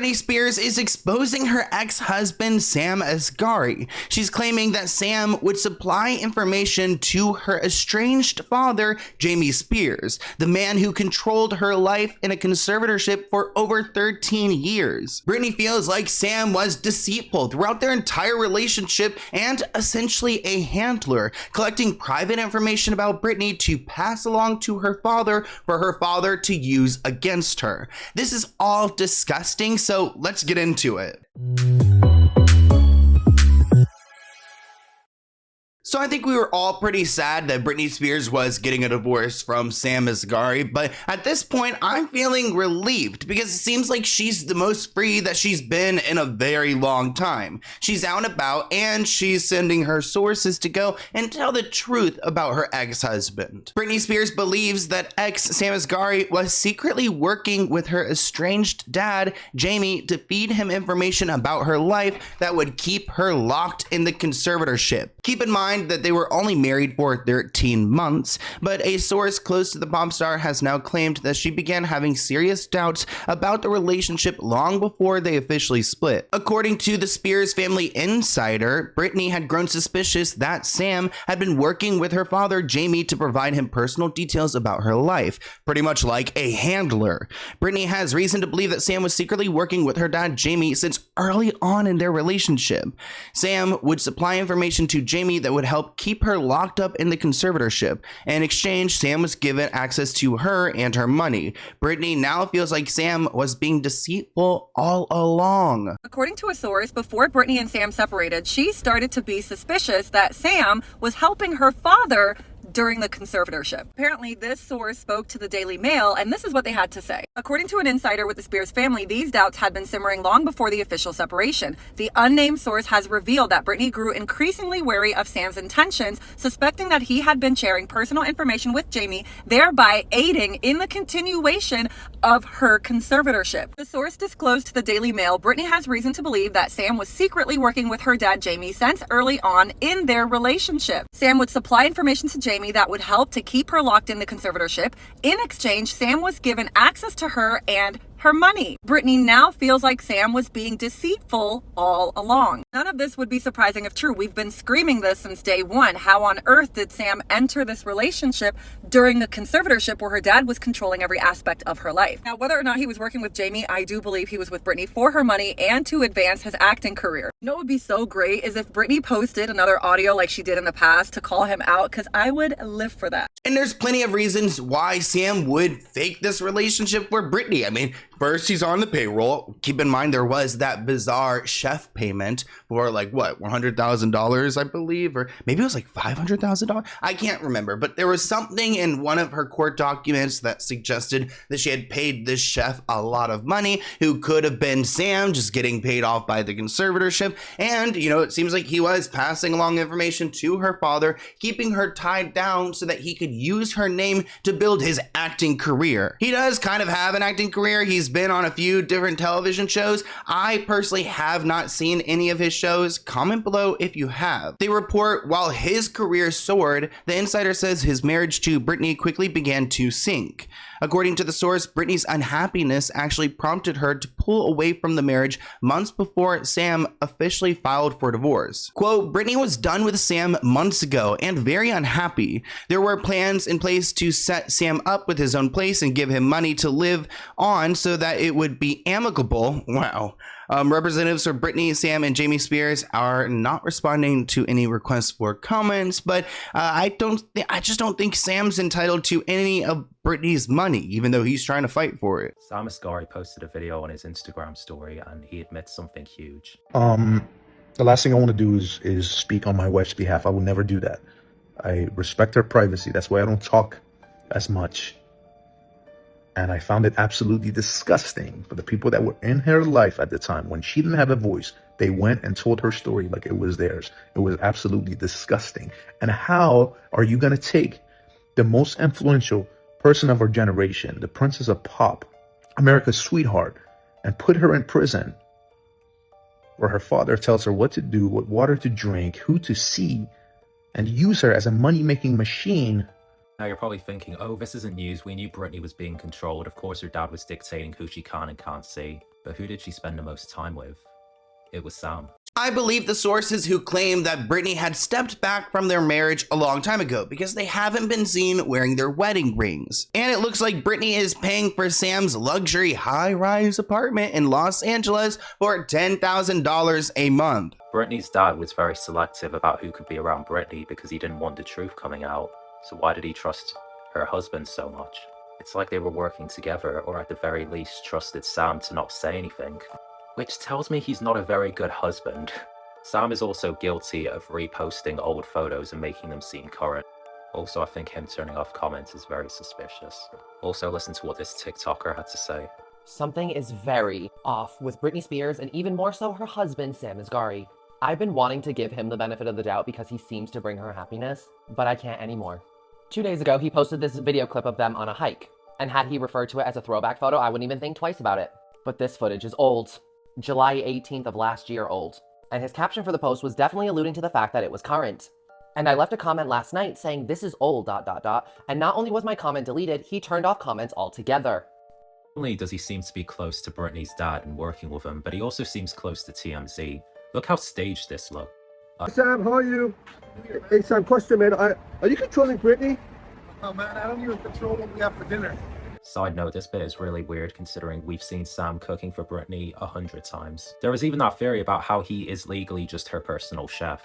Britney Spears is exposing her ex-husband Sam Asghari. She's claiming that Sam would supply information to her estranged father, Jamie Spears, the man who controlled her life in a conservatorship for over 13 years. Britney feels like Sam was deceitful throughout their entire relationship and essentially a handler, collecting private information about Britney to pass along to her father for her father to use against her. This is all disgusting, so let's get into it. So I think we were all pretty sad that Britney Spears was getting a divorce from Sam Asghari, but at this point I'm feeling relieved because it seems like she's the most free that she's been in a very long time. She's out and about and she's sending her sources to go and tell the truth about her ex-husband. Britney Spears believes that ex Sam Asghari was secretly working with her estranged dad, Jamie, to feed him information about her life that would keep her locked in the conservatorship. Keep in mind that they were only married for 13 months, but a source close to the pop star has now claimed that she began having serious doubts about the relationship long before they officially split. According to the Spears family insider, Britney had grown suspicious that Sam had been working with her father, Jamie, to provide him personal details about her life, pretty much like a handler. Britney has reason to believe that Sam was secretly working with her dad, Jamie, since early on in their relationship. Sam would supply information to Jamie that would help keep her locked up in the conservatorship. In exchange, Sam was given access to her and her money. Britney now feels like Sam was being deceitful all along. According to a source, before Britney and Sam separated, she started to be suspicious that Sam was helping her father during the conservatorship. Apparently, this source spoke to the Daily Mail, and this is what they had to say. According to an insider with the Spears family, these doubts had been simmering long before the official separation. The unnamed source has revealed that Britney grew increasingly wary of Sam's intentions, suspecting that he had been sharing personal information with Jamie, thereby aiding in the continuation of her conservatorship. The source disclosed to the Daily Mail, Britney has reason to believe that Sam was secretly working with her dad, Jamie, since early on in their relationship. Sam would supply information to Jamie that would help to keep her locked in the conservatorship. In exchange, Sam was given access to her and her money. Britney now feels like Sam was being deceitful all along. None of this would be surprising if true. We've been screaming this since day one. How on earth did Sam enter this relationship during the conservatorship where her dad was controlling every aspect of her life? Now, whether or not he was working with Jamie, I do believe he was with Britney for her money and to advance his acting career. You know what would be so great is if Britney posted another audio like she did in the past to call him out, because I would live for that. And there's plenty of reasons why Sam would fake this relationship for Britney. I mean, first, he's on the payroll. Keep in mind, there was that bizarre chef payment for like, what, $100,000, I believe, or maybe it was like $500,000. I can't remember, but there was something in one of her court documents that suggested that she had paid this chef a lot of money, who could have been Sam, just getting paid off by the conservatorship. And, you know, it seems like he was passing along information to her father, keeping her tied down so that he could use her name to build his acting career. He does kind of have an acting career. He's been on a few different television shows. I personally have not seen any of his shows. Comment below if you have. They report while his career soared, the insider says his marriage to Britney quickly began to sink. According to the source, Britney's unhappiness actually prompted her to pull away from the marriage months before Sam officially filed for divorce. Quote, Britney was done with Sam months ago and very unhappy. There were plans in place to set Sam up with his own place and give him money to live on so that it would be amicable. Wow. Representatives for Britney, Sam, and Jamie Spears are not responding to any requests for comments, but I just don't think Sam's entitled to any of Britney's money, even though he's trying to fight for it. Sam Asghari posted a video on his Instagram story and he admits something huge. The last thing I want to do is speak on my wife's behalf. I will never do that. I respect her privacy. That's why I don't talk as much. And I found it absolutely disgusting for the people that were in her life at the time. When she didn't have a voice, they went and told her story like it was theirs. It was absolutely disgusting. And how are you going to take the most influential person of our generation, the princess of pop, America's sweetheart, and put her in prison where her father tells her what to do, what water to drink, who to see, and use her as a money-making machine? Now you're probably thinking, oh, this isn't news. We knew Britney was being controlled. Of course, her dad was dictating who she can and can't see. But who did she spend the most time with? It was Sam. I believe the sources who claim that Britney had stepped back from their marriage a long time ago because they haven't been seen wearing their wedding rings. And it looks like Britney is paying for Sam's luxury high-rise apartment in Los Angeles for $10,000 a month. Britney's dad was very selective about who could be around Britney because he didn't want the truth coming out. So why did he trust her husband so much? It's like they were working together, or at the very least trusted Sam to not say anything. Which tells me he's not a very good husband. Sam is also guilty of reposting old photos and making them seem current. Also, I think him turning off comments is very suspicious. Also, listen to what this TikToker had to say. Something is very off with Britney Spears and even more so her husband, Sam Asghari. I've been wanting to give him the benefit of the doubt because he seems to bring her happiness, but I can't anymore. 2 days ago, he posted this video clip of them on a hike, and had he referred to it as a throwback photo, I wouldn't even think twice about it. But this footage is old. July 18th of last year old. And his caption for the post was definitely alluding to the fact that it was current. And I left a comment last night saying this is old ... and not only was my comment deleted, he turned off comments altogether. Not only does he seem to be close to Britney's dad and working with him, but he also seems close to TMZ. Look how staged this looks. Sam, how are you? Hey Sam, question man, are you controlling Britney? Oh man, I don't even control what we have for dinner. Side note, this bit is really weird considering we've seen Sam cooking for Britney 100 times. There was even that theory about how he is legally just her personal chef.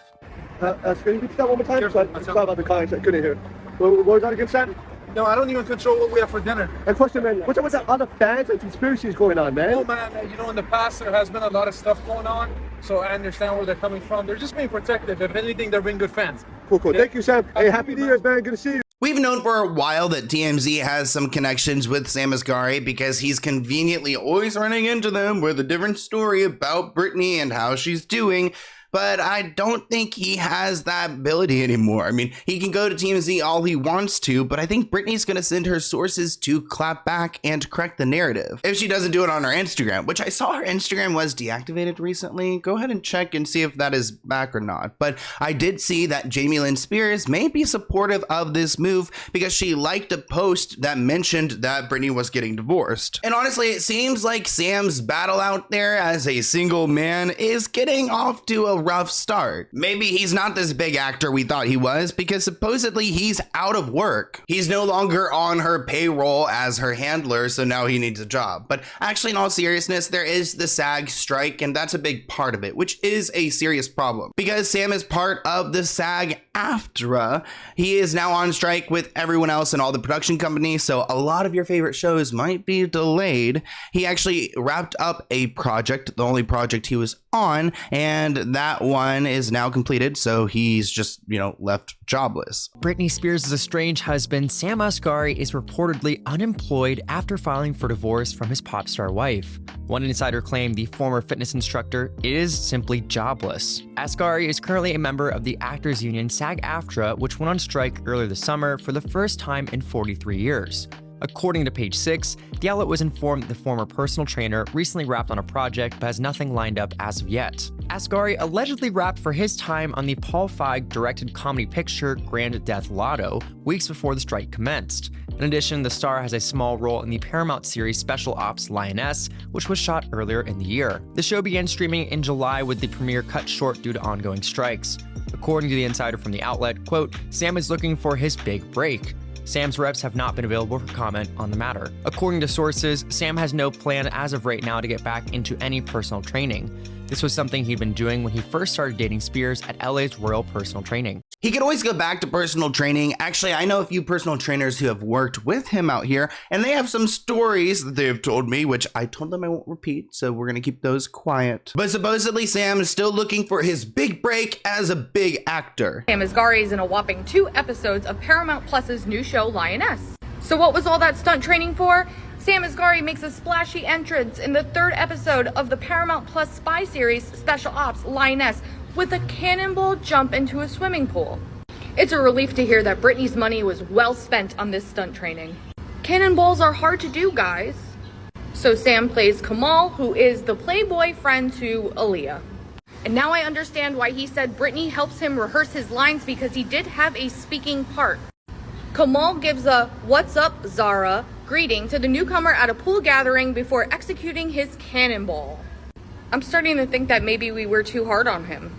Can you repeat that one more time? It's about the comments, I couldn't hear. What was that again, Sam? No, I don't even control what we have for dinner. And question man, what's up with that other fans and conspiracies going on, man? Oh man, you know, in the past there has been a lot of stuff going on, so I understand where they're coming from. They're just being protective. If anything, they're being good fans. Cool. Yeah. Thank you, Sam. Hey, happy New Year's, man. Good to see you. We've known for a while that TMZ has some connections with Sam Asghari because he's conveniently always running into them with a different story about Britney and how she's doing. But I don't think he has that ability anymore. I mean, he can go to TMZ all he wants to, but I think Britney's going to send her sources to clap back and correct the narrative. If she doesn't do it on her Instagram, which I saw her Instagram was deactivated recently. Go ahead and check and see if that is back or not. But I did see that Jamie Lynn Spears may be supportive of this move because she liked a post that mentioned that Britney was getting divorced. And honestly, it seems like Sam's battle out there as a single man is getting off to a rough start. Maybe he's not this big actor we thought he was because supposedly he's out of work. He's no longer on her payroll as her handler, so now he needs a job. But actually, in all seriousness, there is the SAG strike, and that's a big part of it, which is a serious problem because Sam is part of the SAG-AFTRA. He is now on strike with everyone else and all the production companies, so a lot of your favorite shows might be delayed. He actually wrapped up a project, the only project he was on, and that one is now completed, so he's just, left jobless. Britney Spears' estranged husband, Sam Asghari, is reportedly unemployed after filing for divorce from his pop star wife. One insider claimed the former fitness instructor is simply jobless. Asghari is currently a member of the actors union SAG-AFTRA, which went on strike earlier this summer for the first time in 43 years. According to Page 6, the outlet was informed that the former personal trainer recently wrapped on a project but has nothing lined up as of yet. Asghari allegedly wrapped for his time on the Paul Feig directed comedy picture Grand Death Lotto weeks before the strike commenced. In addition, the star has a small role in the Paramount series Special Ops Lioness, which was shot earlier in the year. The show began streaming in July with the premiere cut short due to ongoing strikes. According to the insider from the outlet, quote, Sam is looking for his big break. Sam's reps have not been available for comment on the matter. According to sources, Sam has no plan as of right now to get back into any personal training. This was something he'd been doing when he first started dating Spears at LA's Royal Personal Training. He could always go back to personal training. Actually, I know a few personal trainers who have worked with him out here, and they have some stories that they have told me, which I told them I won't repeat, so we're gonna keep those quiet. But supposedly Sam is still looking for his big break as a big actor. Sam Asghari is in a whopping 2 episodes of Paramount Plus's new show, Lioness. So what was all that stunt training for? Sam Asghari makes a splashy entrance in the 3rd episode of the Paramount Plus spy series Special Ops Lioness with a cannonball jump into a swimming pool. It's a relief to hear that Britney's money was well spent on this stunt training. Cannonballs are hard to do, guys. So Sam plays Kamal, who is the playboy friend to Aaliyah. And now I understand why he said Britney helps him rehearse his lines, because he did have a speaking part. Kamal gives a "What's up, Zara?" greeting to the newcomer at a pool gathering before executing his cannonball. I'm starting to think that maybe we were too hard on him.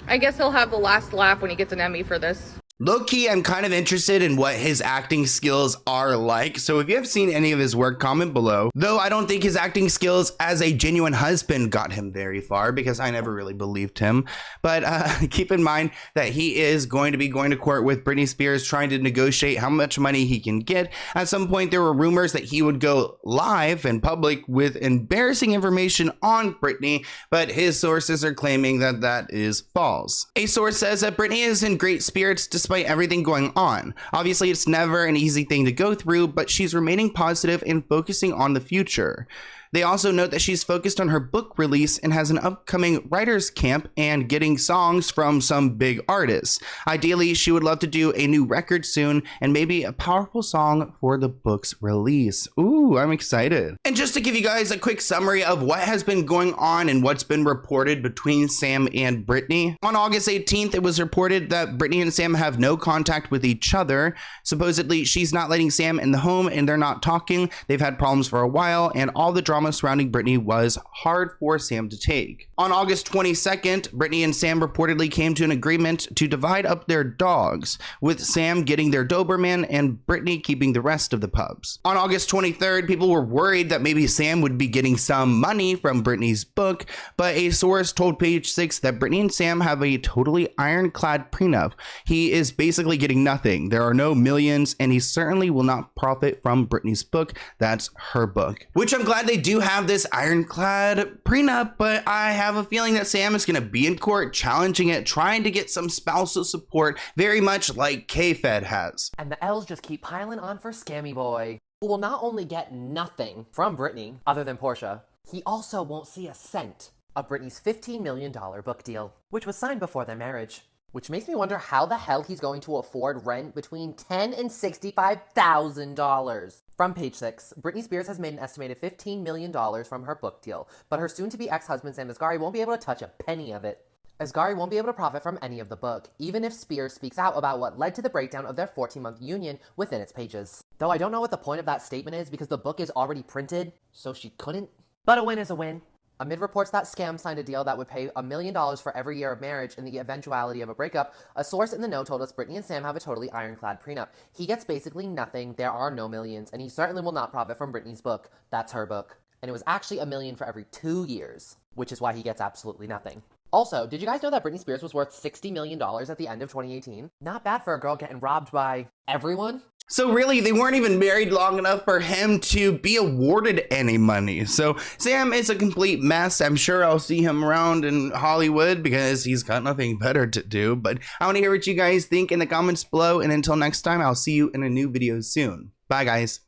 I guess he'll have the last laugh when he gets an Emmy for this. Low-key, I'm kind of interested in what his acting skills are like, so if you have seen any of his work, comment below. Though I don't think his acting skills as a genuine husband got him very far, because I never really believed him. But keep in mind that he is going to be going to court with Britney Spears, trying to negotiate how much money he can get. At some point, there were rumors that he would go live in public with embarrassing information on Britney, but his sources are claiming that that is false. A source says that Britney is in great spirits despite everything going on. Obviously, it's never an easy thing to go through, but she's remaining positive and focusing on the future. They also note that she's focused on her book release and has an upcoming writer's camp and getting songs from some big artists. Ideally, she would love to do a new record soon and maybe a powerful song for the book's release. Ooh, I'm excited. And just to give you guys a quick summary of what has been going on and what's been reported between Sam and Britney. On August 18th, it was reported that Britney and Sam have no contact with each other. Supposedly, she's not letting Sam in the home and they're not talking. They've had problems for a while, and all the drama surrounding Britney was hard for Sam to take. On August 22nd, Britney and Sam reportedly came to an agreement to divide up their dogs, with Sam getting their Doberman and Britney keeping the rest of the pups. On August 23rd, people were worried that maybe Sam would be getting some money from Britney's book, but a source told Page 6 that Britney and Sam have a totally ironclad prenup. He is basically getting nothing. There are no millions, and he certainly will not profit from Britney's book. That's her book. Which I'm glad they do have this ironclad prenup, but I have a feeling that Sam is going to be in court challenging it, trying to get some spousal support, very much like K-Fed has. And the L's just keep piling on for Scammy Boy, who will not only get nothing from Britney, other than Portia, he also won't see a cent of Britney's $15 million book deal, which was signed before their marriage. Which makes me wonder how the hell he's going to afford rent between $10,000 and $65,000. From Page 6, Britney Spears has made an estimated $15 million from her book deal, but her soon-to-be ex-husband Sam Asghari won't be able to touch a penny of it. Asghari won't be able to profit from any of the book, even if Spears speaks out about what led to the breakdown of their 14-month union within its pages. Though I don't know what the point of that statement is because the book is already printed, so she couldn't. But a win is a win. Amid reports that Scam signed a deal that would pay $1 million for every year of marriage in the eventuality of a breakup, a source in the know told us Britney and Sam have a totally ironclad prenup. He gets basically nothing, there are no millions, and he certainly will not profit from Britney's book. That's her book. And it was actually $1 million for every 2 years, which is why he gets absolutely nothing. Also, did you guys know that Britney Spears was worth $60 million at the end of 2018? Not bad for a girl getting robbed by everyone. So really, they weren't even married long enough for him to be awarded any money. So Sam is a complete mess. I'm sure I'll see him around in Hollywood because he's got nothing better to do. But I want to hear what you guys think in the comments below. And until next time, I'll see you in a new video soon. Bye, guys.